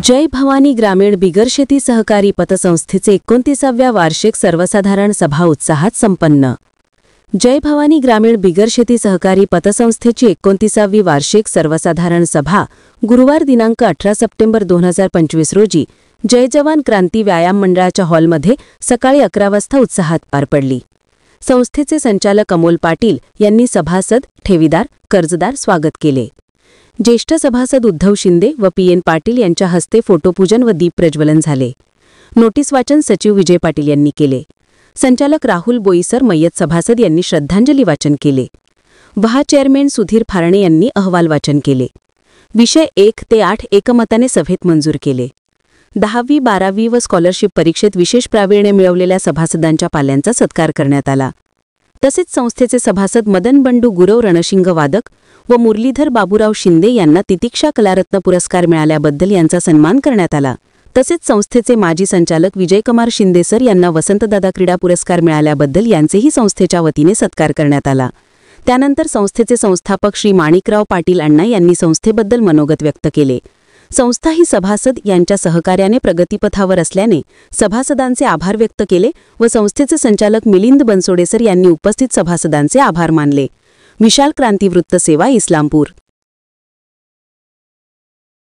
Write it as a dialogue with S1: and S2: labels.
S1: जय भवानी ग्रामीण बिगर शेती सहकारी पतसंस्थेचे 29व्या वार्षिक सर्वसाधारण सभा उत्साहात संपन्न। जय भवानी ग्रामीण बिगर शेती सहकारी पतसंस्थेची 29वी वार्षिक सर्वसाधारण सभा गुरुवार दिनांक 18 सप्टेंबर 2025 रोजी जय जवान क्रांती व्यायाम मंडळाच्या हॉलमध्ये सकाळी 11 वाजता उत्साहात पार पडली। संस्थेचे संचालक अमोल पाटील यांनी सभासद, ठेवीदार, कर्जदार स्वागत केले। ज्येष्ठ सभासद उद्धव शिंदे व पी.एन. पाटील यांच्या हस्ते फोटोपूजन व दीप प्रज्वलन झाले। नोटीस वाचन सचिव विजय पाटील यांनी केले। संचालक राहुल बोईसर मय्यत सभासद यांनी श्रद्धांजली वाचन केले। वहा चेअरमॅन सुधीर फारणे यांनी अहवाल वाचन केले। विषय 1 ते 8 एकमताने सभेत मंजूर केले। 10वी 12वी व स्कॉलरशिप परीक्षेत विशेष प्रावीण्य मिळवलेल्या सभासदांच्या पाल्यांचा सत्कार करण्यात आला। तसेच संस्थेचे सभासद मदन बंडू गुरव रणशिंग वादक व मुरलीधर बाबूराव शिंदे यांना तितिक्षा कलारत्न पुरस्कार मिळाल्याबद्दल यांचा सन्मान करण्यात आला। तसेच संस्थेचे माजी संचालक विजयकुमार शिंदे सर यांना वसंतदादा क्रीडा पुरस्कार मिळाल्याबद्दल यांचेही संस्थेच्या वतीने सत्कार करण्यात आला। त्यानंतर संस्थेचे संस्थापक श्री माणिकराव पाटील अण्णा यांनी संस्थेबद्दल मनोगत व्यक्त केले। संस्था ही सभासद यांच्या सहकार्याने प्रगतीपथावर असल्याने सभासदांचे आभार व्यक्त केले व संस्थेचे संचालक मिलिंद बनसोडे सर यांनी उपस्थित सभासदांचे आभार मानले। विशाल क्रांती वृत्त सेवा इस्लामपूर।